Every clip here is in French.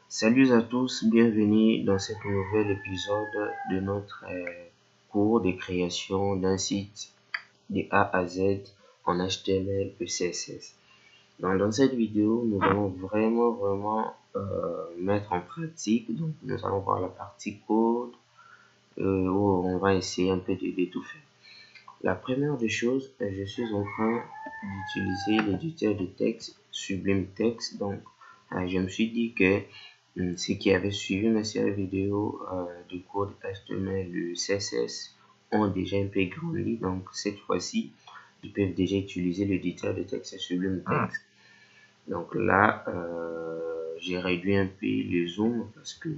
Salut à tous, bienvenue dans ce nouvel épisode de notre cours de création d'un site de A à Z en HTML et CSS. Donc, dans cette vidéo, nous allons vraiment mettre en pratique. Donc, nous allons voir la partie code où on va essayer un peu de tout faire. La première des choses, je suis en train d'utiliser l'éditeur de texte Sublime Text. Donc, je me suis dit que ceux qui avaient suivi ma série vidéo de cours de HTML et CSS ont déjà un peu grandi. Donc, cette fois-ci, ils peuvent déjà utiliser l'éditeur de texte Sublime Text. Donc là, j'ai réduit un peu le zoom parce que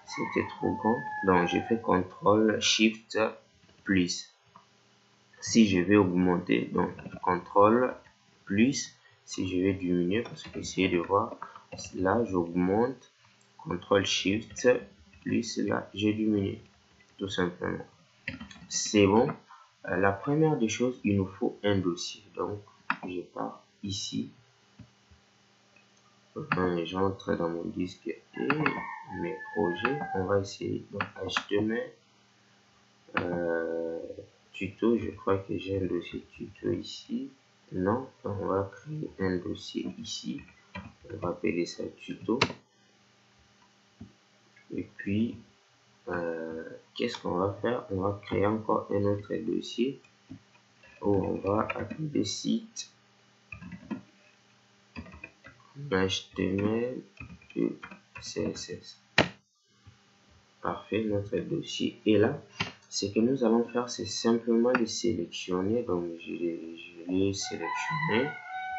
c'était trop grand. Donc, j'ai fait CTRL SHIFT plus. Si je vais augmenter, donc CTRL plus, si je vais diminuer, parce que essayez de voir, là j'augmente, CTRL SHIFT plus, là j'ai diminué, tout simplement. C'est bon. La première des choses, il nous faut un dossier. Donc je pars ici, j'entre dans mon disque et mes projets. On va essayer donc HTML. Tuto, je crois que j'ai un dossier tuto ici. Non, on va créer un dossier ici. On va appeler ça tuto. Et puis, qu'est-ce qu'on va faire? On va créer encore un autre dossier où on va appeler site HTML et CSS. Parfait, notre dossier est là. Ce que nous allons faire, c'est simplement de sélectionner. Donc, je l'ai sélectionné.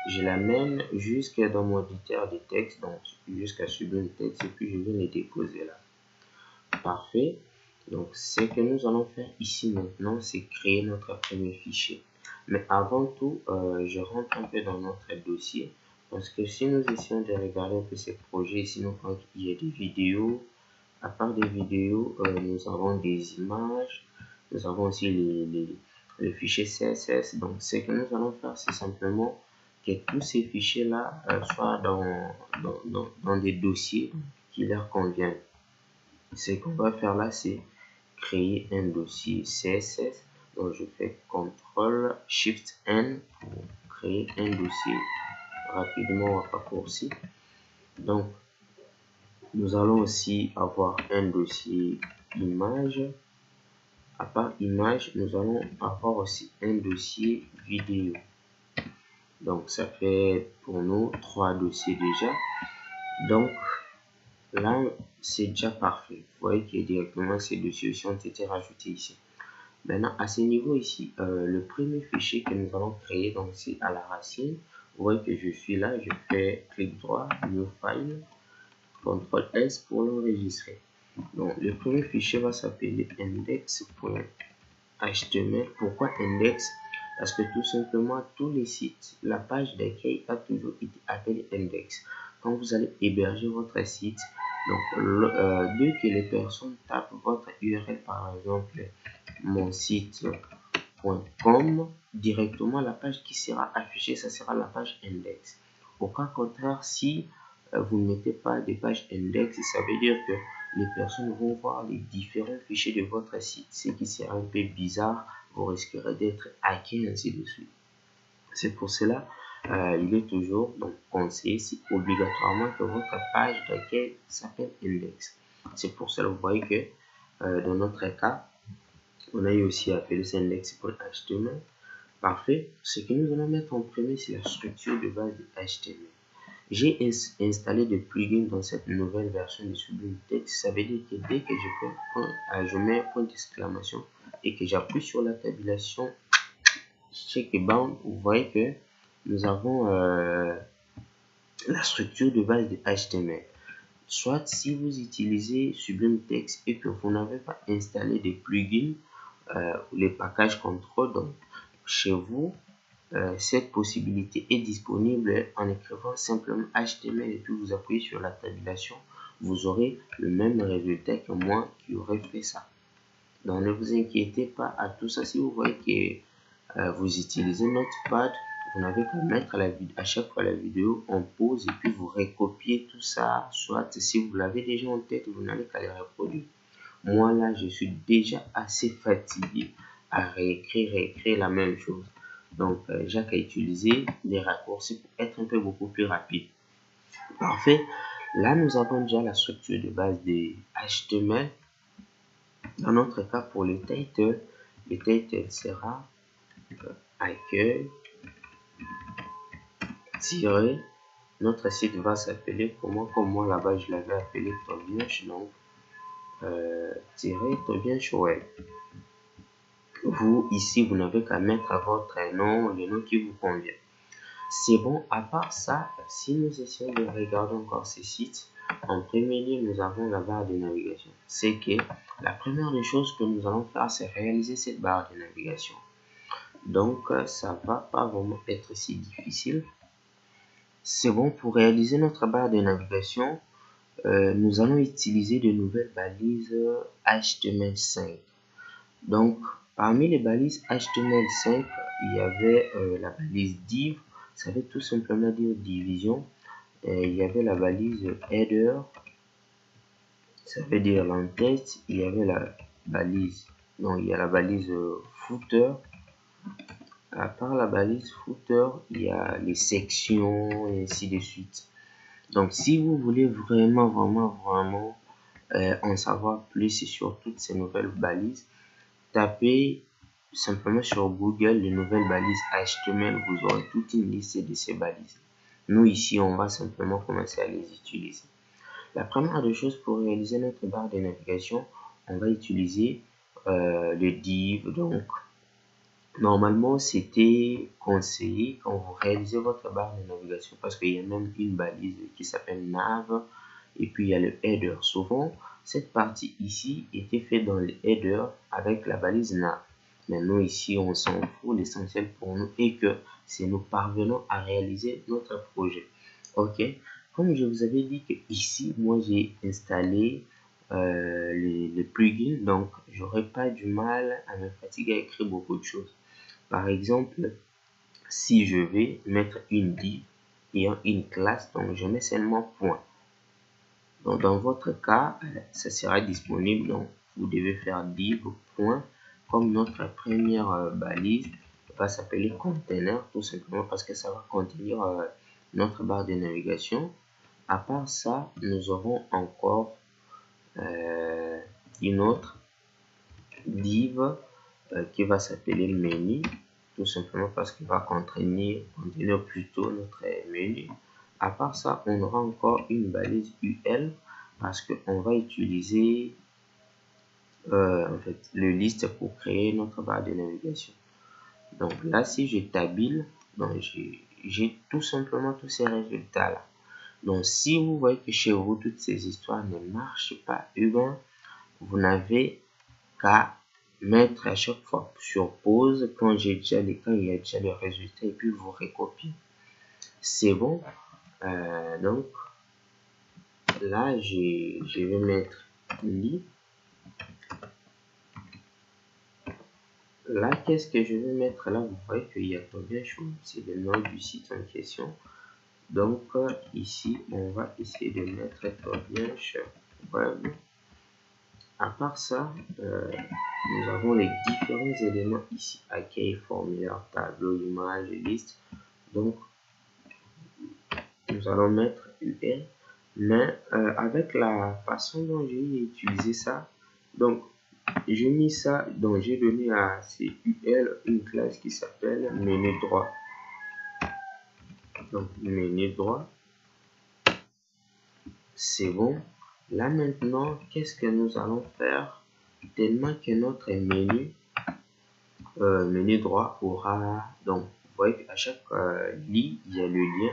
Je l'amène jusqu'à dans mon éditeur de texte, donc jusqu'à Sublime Text, et puis je vais le déposer là. Parfait. Donc, ce que nous allons faire ici maintenant, c'est créer notre premier fichier. Mais avant tout, je rentre un peu dans notre dossier, parce que si nous essayons de regarder un peu ces projets, ici, nous voyons qu'il y a des vidéos. À part des vidéos, nous avons des images, nous avons aussi les fichiers CSS. Donc, ce que nous allons faire, c'est simplement que tous ces fichiers-là soient dans des dossiers qui leur conviennent. Ce qu'on va faire là, c'est créer un dossier CSS. Donc, je fais CTRL SHIFT N pour créer un dossier rapidement raccourci. Donc, nous allons aussi avoir un dossier image. À part image, nous allons avoir aussi un dossier vidéo. Donc, ça fait pour nous 3 dossiers déjà. Donc, là, c'est déjà parfait. Vous voyez que directement ces dossiers aussi ont été rajoutés ici. Maintenant, à ce niveau ici, le premier fichier que nous allons créer, donc c'est à la racine. Vous voyez que je suis là, je fais clic droit, New File. CTRL S pour l'enregistrer. Donc, le premier fichier va s'appeler index.html. Pourquoi index? Parce que tout simplement, tous les sites, la page d'accueil a toujours été appelée index. Quand vous allez héberger votre site, donc, dès que les personnes tapent votre URL, par exemple, mon site.com, directement, la page qui sera affichée, ça sera la page index. Au cas contraire, si vous ne mettez pas des pages index, ça veut dire que les personnes vont voir les différents fichiers de votre site, ce qui sera un peu bizarre, vous risquerez d'être hacké, ainsi de suite. C'est pour cela, il est toujours donc conseillé, c'est obligatoirement que votre page d'accueil s'appelle index. C'est pour cela, vous voyez que dans notre cas, on a eu aussi appelé ça index.html. Parfait. Ce que nous allons mettre en premier, c'est la structure de base de HTML. J'ai installé des plugins dans cette nouvelle version de Sublime Text. Ça veut dire que dès que je mets un point d'exclamation et que j'appuie sur la tabulation checkbound, vous voyez que nous avons la structure de base de HTML. Soit si vous utilisez Sublime Text et que vous n'avez pas installé des plugins, les packages contrôle, donc chez vous, cette possibilité est disponible en écrivant simplement HTML et puis vous appuyez sur la tabulation, vous aurez le même résultat que moi qui aurais fait ça. Donc ne vous inquiétez pas à tout ça. Si vous voyez que vous utilisez Notepad, vous n'avez qu'à mettre à chaque fois la vidéo en pause et puis vous recopiez tout ça. Soit si vous l'avez déjà en tête, vous n'allez qu'à les reproduire. Moi là, je suis déjà assez fatigué à réécrire la même chose. Donc, j'ai qu'à utiliser des raccourcis pour être un peu beaucoup plus rapide. Parfait. Là, nous avons déjà la structure de base des HTML. Dans notre cas, pour le title sera accueil tiré. Notre site va s'appeler comment? Comme moi là-bas, je l'avais appelé Tobiash. Donc, Tobiash web. Vous, ici, vous n'avez qu'à mettre votre nom, le nom qui vous convient. C'est bon. À part ça, si nous essayons de regarder encore ces sites, en premier lieu, nous avons la barre de navigation. C'est que la première des choses que nous allons faire, c'est réaliser cette barre de navigation. Donc, ça va pas vraiment être si difficile. C'est bon. Pour réaliser notre barre de navigation, nous allons utiliser de nouvelles balises HTML5. Donc, parmi les balises HTML5, il y avait la balise div, ça veut tout simplement dire division. Il y avait la balise header, ça veut dire l'entête. Il y avait la balise, non, il y a la balise footer. À part la balise footer, il y a les sections et ainsi de suite. Donc, si vous voulez vraiment en savoir plus sur toutes ces nouvelles balises, tapez simplement sur Google les nouvelles balises HTML, vous aurez toute une liste de ces balises. Nous ici, on va simplement commencer à les utiliser. La première des choses, pour réaliser notre barre de navigation, on va utiliser le div. Donc, normalement, c'était conseillé quand vous réalisez votre barre de navigation, parce qu'il y a même une balise qui s'appelle nav, et puis il y a le header. Souvent, cette partie ici était faite dans le header avec la balise nav. Mais nous ici, on s'en fout. L'essentiel pour nous est que si nous parvenons à réaliser notre projet. Ok, comme je vous avais dit que ici, moi j'ai installé les plugins, donc j'aurais pas du mal à me fatiguer à écrire beaucoup de choses. Par exemple, si je vais mettre une div et une classe, donc je mets seulement point. Donc dans votre cas, ça sera disponible. Donc vous devez faire div point, comme notre première balise va s'appeler container, tout simplement parce que ça va contenir notre barre de navigation. À part ça, nous aurons encore une autre div qui va s'appeler menu, tout simplement parce qu'il va contenir plutôt notre menu. À part ça, on aura encore une balise UL parce qu'on va utiliser en fait le liste pour créer notre barre de navigation. Donc là, si je tabule, donc j'ai tout simplement tous ces résultats là. Donc si vous voyez que chez vous toutes ces histoires ne marchent pas, vous n'avez qu'à mettre à chaque fois sur pause quand il y a déjà le résultat et puis vous recopiez. C'est bon. Donc là, je vais mettre lit. Là, qu'est-ce que je vais mettre là? Vous voyez qu'il y a Tobiash, c'est le nom du site en question. Donc ici, on va essayer de mettre Tobiash web. À part ça, nous avons les différents éléments ici: accueil, formulaire, tableau, image, liste. Donc, nous allons mettre UL, mais avec la façon dont j'ai utilisé ça, donc j'ai mis ça, donc j'ai donné à ces UL une classe qui s'appelle menu droit. Donc, menu droit, c'est bon. Là maintenant, qu'est-ce que nous allons faire? Tellement que notre menu droit aura, donc vous voyez qu'à chaque ligne il y a le lien,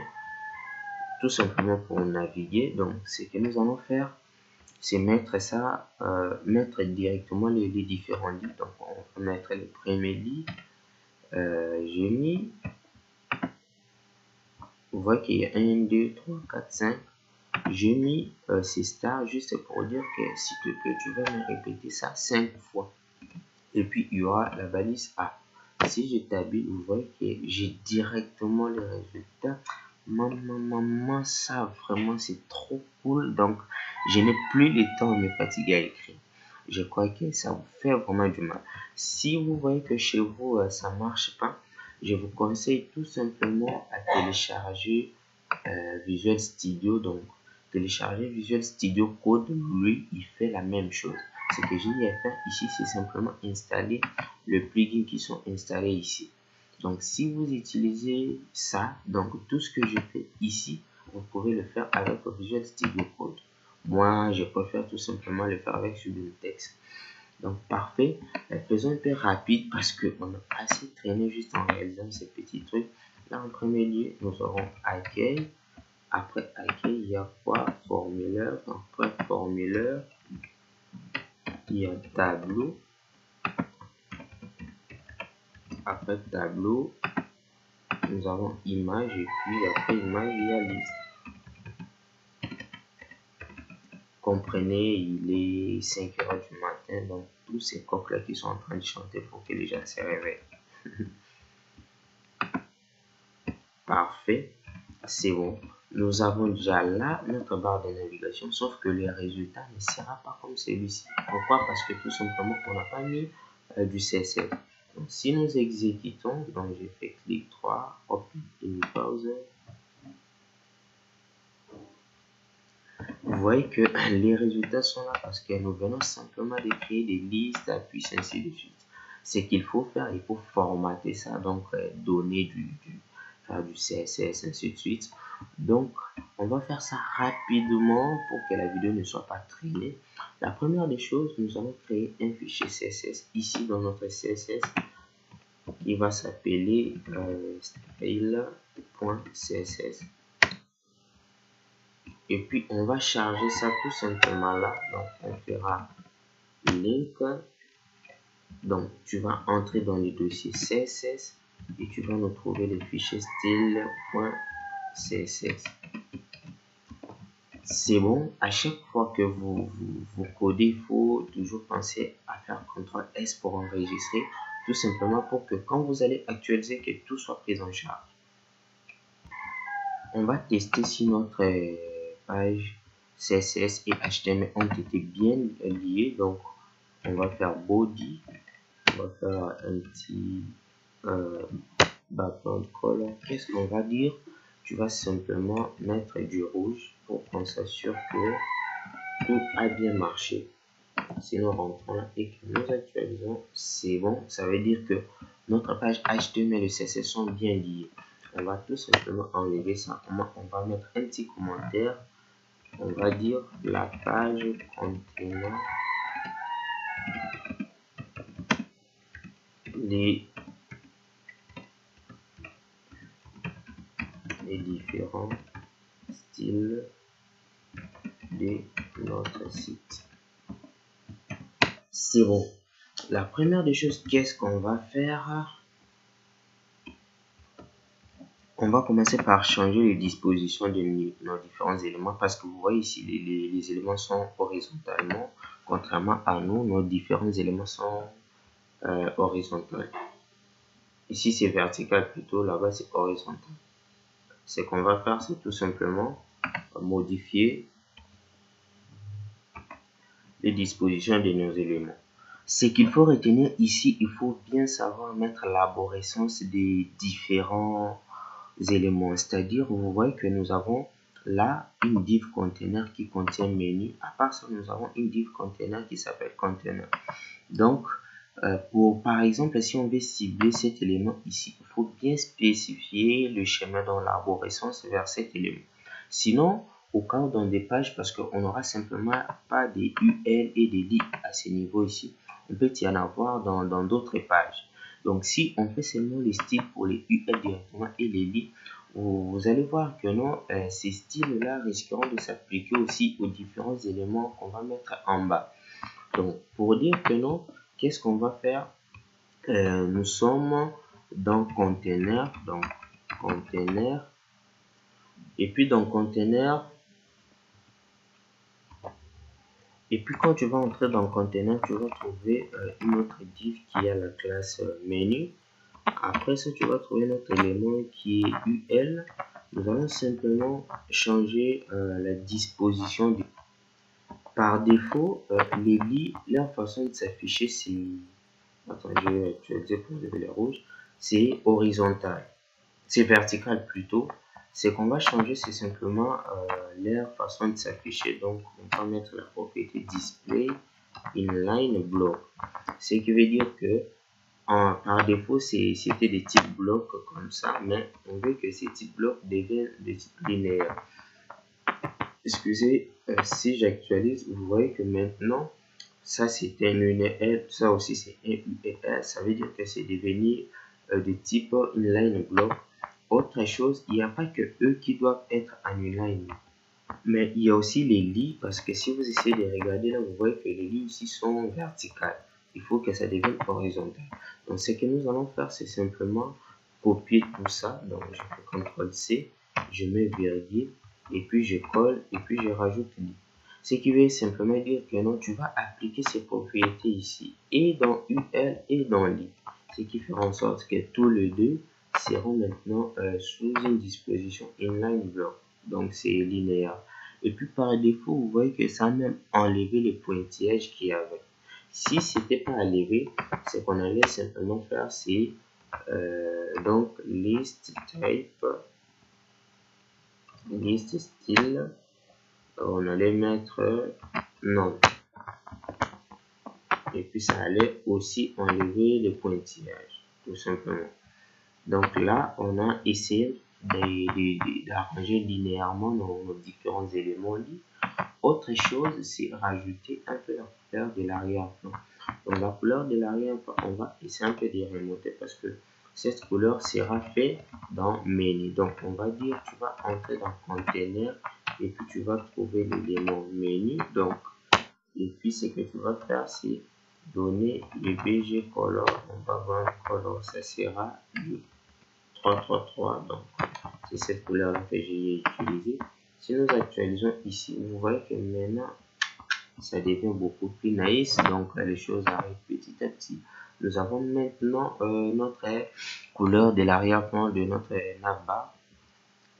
tout simplement pour naviguer. Donc ce que nous allons faire, c'est mettre ça, mettre directement les différents lits. Donc on va mettre le premier lit. J'ai mis, vous voyez qu'il y a 1 2 3 4 5. J'ai mis ces stars juste pour dire que s'il te plaît, tu vas me répéter ça 5 fois. Et puis il y aura la balise A. si je t'habille, vous voyez que j'ai directement les résultats. Maman, ça vraiment c'est trop cool. Donc je n'ai plus le temps de me fatiguer à écrire. Je crois que ça vous fait vraiment du mal. Si vous voyez que chez vous ça marche pas, je vous conseille tout simplement à télécharger Visual Studio. Donc télécharger Visual Studio Code, lui il fait la même chose. Ce que j'ai à faire ici, c'est simplement installer le plugin qui sont installés ici. Donc si vous utilisez ça, donc tout ce que je fais ici, vous pouvez le faire avec Visual Studio Code. Moi je préfère tout simplement le faire avec Sublime Text. Donc parfait, faisons un peu rapide parce qu'on a assez traîné juste en réalisant ces petits trucs. Là en premier lieu, nous aurons accueil. Après accueil, il y a quoi? Formulaire. Après formulaire, il y a tableau. Après tableau, nous avons image et puis après image, il y a liste. Comprenez, il est 5 heures du matin, donc tous ces coqs là qui sont en train de chanter pour que les gens se réveillent. Parfait, c'est bon. Nous avons déjà là notre barre de navigation, sauf que le résultat ne sera pas comme celui-ci. Pourquoi? Parce que tout simplement, on n'a pas mis du CSS. Donc, si nous exécutons, donc j'ai fait clic 3, hop, une pause. Vous voyez que les résultats sont là parce que nous venons simplement de créer des listes, puis ainsi de suite. Ce qu'il faut faire, il faut formater ça, donc donner faire du CSS, ainsi de suite. Donc, on va faire ça rapidement pour que la vidéo ne soit pas traînée. La première des choses, nous allons créer un fichier CSS ici dans notre CSS qui va s'appeler style.css. Et puis on va charger ça tout simplement là. Donc on fera link. Donc tu vas entrer dans le dossier CSS et tu vas nous trouver le fichier style.css. C'est bon. À chaque fois que vous codez, il faut toujours penser à faire CTRL S pour enregistrer, tout simplement pour que quand vous allez actualiser, que tout soit pris en charge. On va tester si notre page CSS et HTML ont été bien liés. Donc on va faire body, on va faire un petit background color. Qu'est-ce qu'on va dire? Tu vas simplement mettre du rouge pour qu'on s'assure que tout a bien marché. Sinon rentrons là et que nous actualisons, c'est bon. Ça veut dire que notre page HTML et CSS sont bien liés. On va tout simplement enlever ça. On va mettre un petit commentaire. On va dire la page contenant les différents styles de notre site. C'est bon. La première des choses, qu'est-ce qu'on va faire? On va commencer par changer les dispositions de nos différents éléments parce que vous voyez ici, les éléments sont horizontalement, contrairement à nous, nos différents éléments sont horizontaux. Ici, c'est vertical plutôt, là-bas, c'est horizontal. Ce qu'on va faire, c'est tout simplement modifier les dispositions de nos éléments. Ce qu'il faut retenir ici, il faut bien savoir mettre l'arborescence des différents éléments. C'est-à-dire, vous voyez que nous avons là une div container qui contient menu. À part ça, nous avons une div container qui s'appelle container. Donc, par exemple, si on veut cibler cet élément ici, il faut bien spécifier le schéma dans l'arborescence vers cet élément. Sinon, au cas où dans des pages, parce qu'on n'aura simplement pas des UL et des lits à ce niveau ici, on peut y en avoir dans d'autres pages. Donc, si on fait seulement les styles pour les UL directement et les lits, vous allez voir que non, ces styles-là risqueront de s'appliquer aussi aux différents éléments qu'on va mettre en bas. Donc, pour dire que non, qu'est-ce qu'on va faire? Nous sommes dans container, donc container, et puis dans container, et puis quand tu vas entrer dans container, tu vas trouver une autre div qui a la classe menu. Après ça, tu vas trouver notre élément qui est UL. Nous allons simplement changer la disposition du... Par défaut, les lits, leur façon de s'afficher, c'est... Attends, je vais actualiser pour lever les rouges. C'est horizontal. C'est vertical plutôt. C'est qu'on va changer, c'est simplement leur façon de s'afficher. Donc, on va mettre la propriété display inline block. Ce qui veut dire que par défaut, c'était des types blocs comme ça, mais on veut que ces types blocs deviennent des types linéaires. Excusez, si j'actualise, vous voyez que maintenant, ça c'est un UNL, ça aussi c'est un UNL, ça veut dire que c'est devenu de type inline block. Autre chose, il n'y a pas que eux qui doivent être en inline, mais il y a aussi les lits, parce que si vous essayez de regarder là, vous voyez que les lits ici sont verticales. Il faut que ça devienne horizontal. Donc ce que nous allons faire, c'est simplement copier tout ça. Donc je fais CTRL-C, je mets virgule, et puis je colle, et puis je rajoute lit. Ce qui veut simplement dire que non, tu vas appliquer ces propriétés ici, et dans UL et dans lit. Ce qui fera en sorte que tous les deux seront maintenant sous une disposition inline block. Donc c'est linéaire. Et puis par défaut, vous voyez que ça a même enlevé les pointillages qu'il y avait. Si c'était pas enlevé, ce qu'on allait simplement faire, c'est donc list type, list style, on allait mettre non. Et puis ça allait aussi enlever les pointillages, tout simplement. Donc là, on a essayé d'arranger linéairement nos différents éléments. Autre chose, c'est rajouter un peu la couleur de l'arrière-plan. Donc la couleur de l'arrière-plan, on va essayer un peu de remonter parce que cette couleur sera faite dans menu. Donc on va dire, tu vas entrer dans container et puis tu vas trouver l'élément menu. Donc, et puis ce que tu vas faire, c'est donner le BG color. On va voir color, ça sera du 333. Donc c'est cette couleur là que j'ai utilisée. Si nous actualisons ici, vous voyez que maintenant ça devient beaucoup plus nice. Donc les choses arrivent petit à petit. Nous avons maintenant notre couleur de l'arrière-plan de notre navbar.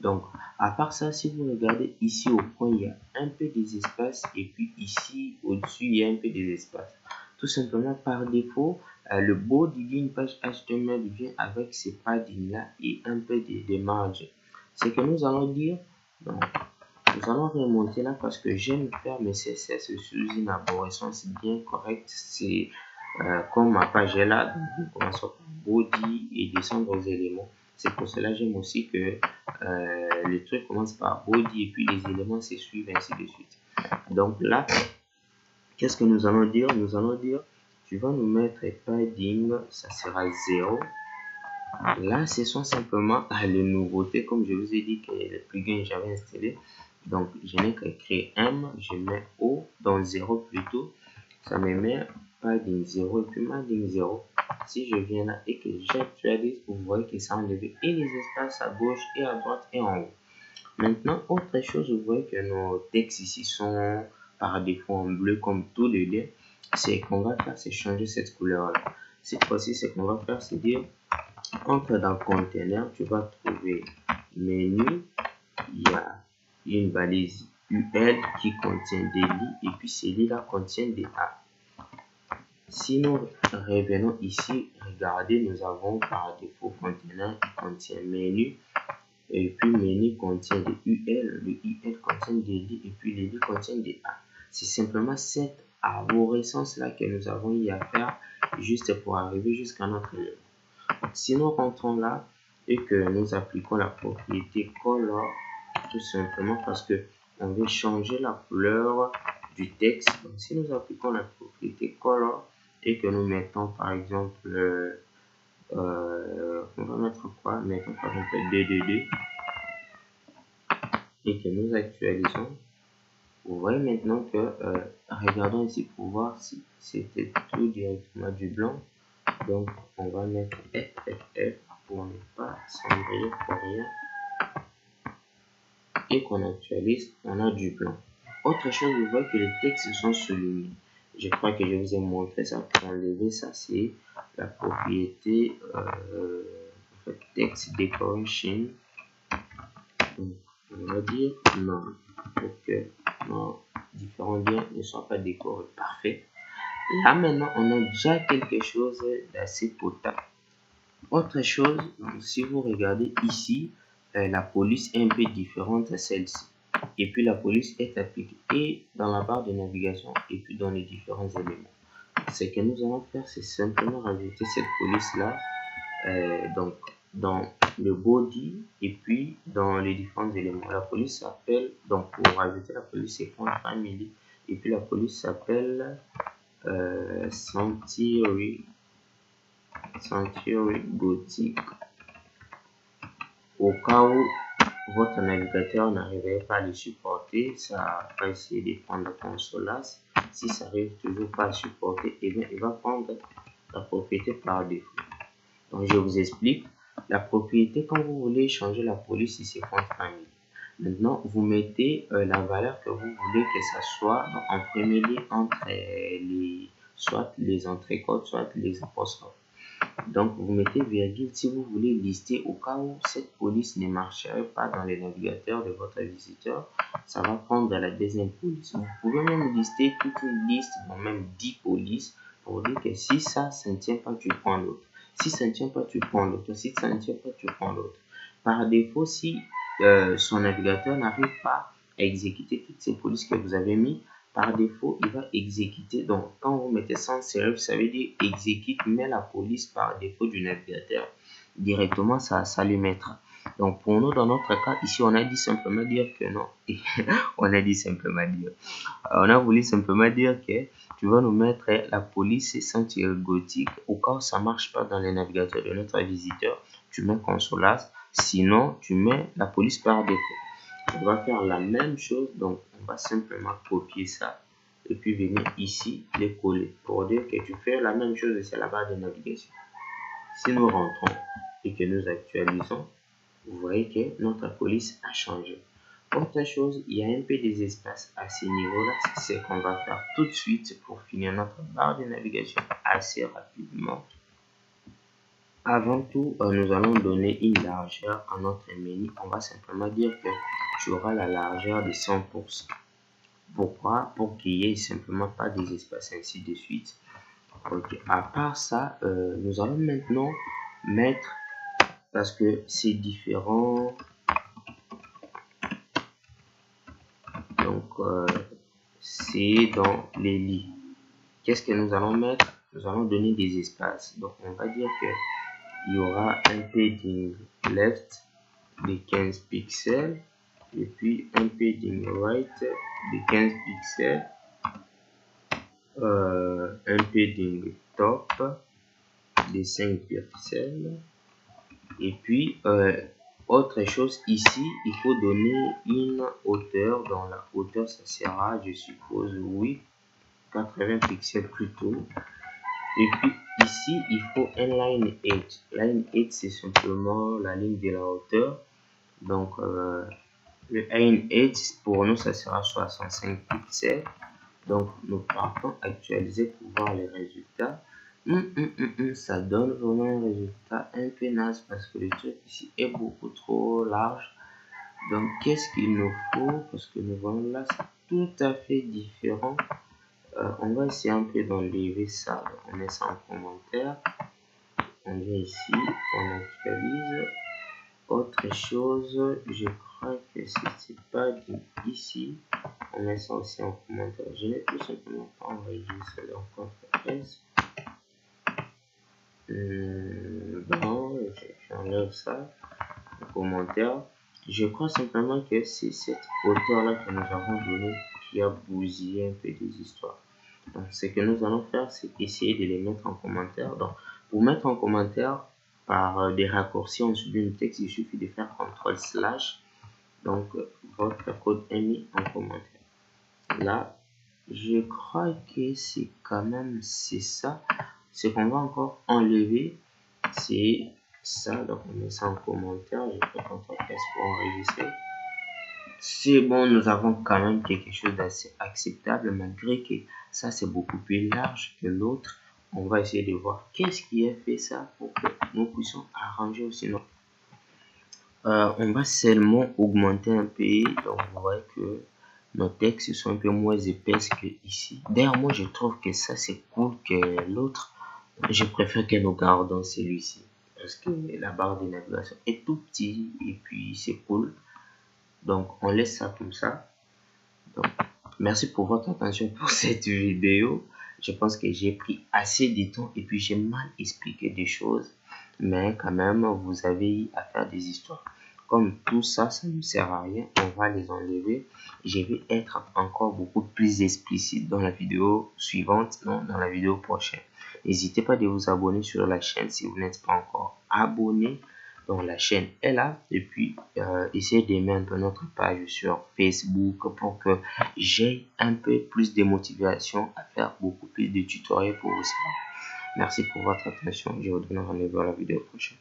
Donc à part ça, si vous regardez ici au coin, il y a un peu des espaces et puis ici au-dessus, il y a un peu des espaces. Tout simplement par défaut, le body d'une page HTML vient avec ces paddings là et un peu de marge. Ce que nous allons dire, donc, nous allons remonter là parce que j'aime faire mes CSS sous une arborescence bien correcte. C'est comme ma page est là, donc nous commençons par body et descendre aux éléments. C'est pour cela que j'aime aussi que le truc commence par body et puis les éléments se suivent ainsi de suite. Donc là, qu'est-ce que nous allons dire? Nous allons dire, tu vas nous mettre padding, ça sera 0. Là, ce sont simplement les nouveautés, comme je vous ai dit que le plugin j'avais installé. Donc, je n'ai qu'à créer M, je mets O, dans 0 plutôt. Ça me met padding 0 et puis padding 0. Si je viens là et que j'actualise, vous voyez que ça a enlevé et les espaces à gauche et à droite et en haut. Maintenant, autre chose, vous voyez que nos textes ici sont par défaut en bleu comme tous les deux. C'est qu'on va faire, c'est changer cette couleur là. Cette fois-ci, ce qu'on va faire, c'est dire, entre dans container, tu vas trouver menu, il y a une balise UL qui contient des lits et puis ces lits là contiennent des A. Si nous revenons ici, regardez, nous avons par défaut container qui contient menu. Et puis menu contient des UL, le UL contient des lits et puis les lits contiennent des A. C'est simplement cette arborescence là que nous avons eu à faire juste pour arriver jusqu'à notre élément. Si nous rentrons là et que nous appliquons la propriété color, tout simplement parce que on veut changer la couleur du texte. Donc si nous appliquons la propriété color et que nous mettons par exemple on va mettre quoi? Mettons par exemple 222 et que nous actualisons, vous voyez maintenant que regardons ici pour voir si c'était tout directement du blanc. Donc on va mettre FFF pour ne pas s'embrouiller pour rien et qu'on actualise, on a du blanc. Autre chose, vous voyez que les textes sont soulignés. Je crois que je vous ai montré ça. Pour enlever ça, c'est la propriété text decoration. On va dire non, pour que nos différents liens ne soient pas décorés. Parfait. Là maintenant, on a déjà quelque chose d'assez potable. Autre chose, si vous regardez ici, la police est un peu différente à celle-ci. Et puis la police est appliquée et dans la barre de navigation et puis dans les différents éléments. Ce que nous allons faire, c'est simplement rajouter cette police-là donc dans le body et puis dans les différents éléments. La police s'appelle, donc pour rajouter la police, c'est Font Family et puis la police s'appelle Sanctuary Gothic. Au cas où votre navigateur n'arriverait pas à le supporter, ça va essayer de prendre Consolas. Si ça n'arrive toujours pas à supporter, et bien il va prendre la propriété par défaut. Donc je vous explique. La propriété, quand vous voulez changer la police, c'est Font Family. Maintenant, vous mettez la valeur que vous voulez que ça soit en premier lieu entre soit les entrecôtes, soit les apostrophes. Donc, vous mettez virgule si vous voulez lister au cas où cette police ne marcherait pas dans les navigateurs de votre visiteur. Ça va prendre la deuxième police. Vous pouvez même lister toute une liste, même 10 polices, pour dire que si ça ne tient pas, tu prends l'autre. Si ça ne tient pas, tu prends l'autre. Si ça ne tient pas, tu prends l'autre. Par défaut, si son navigateur n'arrive pas à exécuter toutes ces polices que vous avez mis, par défaut, il va exécuter. Donc, quand vous mettez sans serif, ça veut dire exécute, mais la police par défaut du navigateur. Directement, ça lui mettra. Donc, pour nous, dans notre cas, ici, on a dit simplement dire que non. On a dit simplement dire. On a voulu simplement dire que tu vas nous mettre la police Sanctuary Gothic. Au cas où ça ne marche pas dans les navigateurs de notre visiteur, tu mets Consolas. Sinon, tu mets la police par défaut. On va faire la même chose, donc on va simplement copier ça et puis venir ici les coller pour dire que tu fais la même chose sur la barre de navigation. Si nous rentrons et que nous actualisons, vous voyez que notre police a changé. Autre chose, il y a un peu des espaces à ce niveau-là, c'est ce qu'on va faire tout de suite pour finir notre barre de navigation assez rapidement. Avant tout, nous allons donner une largeur à notre menu. On va simplement dire que tu auras la largeur de 100%. Pourquoi? Pour qu'il n'y ait simplement pas des espaces ainsi de suite. Ok. À part ça, nous allons maintenant mettre, parce que c'est différent. Donc, c'est dans les lits. Qu'est-ce que nous allons mettre? Nous allons donner des espaces. Donc, on va dire que il y aura un padding left de 15 pixels et puis un padding right de 15 pixels, un padding top de 5 pixels et puis autre chose ici, il faut donner une hauteur. Dans la hauteur ça sera, je suppose, oui, 80 pixels plutôt. Et puis ici, il faut un line edge. Line edge, c'est simplement la ligne de la hauteur. Donc, le line edge, pour nous, ça sera 65 pixels. Donc, nous partons actualiser pour voir les résultats. Ça donne vraiment un résultat un peu naze parce que le truc ici est beaucoup trop large. Donc, qu'est-ce qu'il nous faut? Parce que nous voyons là, c'est tout à fait différent. On va essayer un peu d'enlever ça. On met ça en commentaire. On vient ici, on actualise. Autre chose, je crois que c'est pas ici. On met ça aussi en commentaire. Je n'ai tout simplement pas enregistré encore S. Bon, j'enlève ça en commentaire. Je crois simplement que c'est cette hauteur-là que nous avons donnée qui a bousillé un peu des histoires. Donc, ce que nous allons faire, c'est essayer de les mettre en commentaire. Donc, pour mettre en commentaire par des raccourcis en sublime texte, il suffit de faire CTRL/. Donc, votre code est mis en commentaire. Là, je crois que c'est quand même ça. Ce qu'on va encore enlever, c'est ça. Donc, on met ça en commentaire. Je fais CTRL S pour enregistrer. c'est bon, nous avons quand même quelque chose d'assez acceptable, malgré que ça c'est beaucoup plus large que l'autre. On va essayer de voir qu'est-ce qui a fait ça pour que nous puissions arranger aussi notre. On va seulement augmenter un peu, donc vous voyez que nos textes sont un peu moins épaisses que ici. D'ailleurs, moi je trouve que ça c'est cool que l'autre. Je préfère que nous gardons celui-ci parce que la barre de navigation est tout petit et puis c'est cool. Donc on laisse ça comme ça. Donc, merci pour votre attention pour cette vidéo. Je pense que j'ai pris assez de temps et puis j'ai mal expliqué des choses. Mais quand même, vous avez eu à faire des histoires. Comme tout ça, ça ne sert à rien, on va les enlever. Je vais être encore beaucoup plus explicite dans la vidéo suivante, non, dans la vidéo prochaine. N'hésitez pas de vous abonner sur la chaîne si vous n'êtes pas encore abonné. Donc la chaîne est là et puis essayez d'aimer un peu notre page sur Facebook pour que j'ai un peu plus de motivation à faire beaucoup plus de tutoriels pour vous. Merci pour votre attention. Je vous donne rendez-vous à la vidéo prochaine.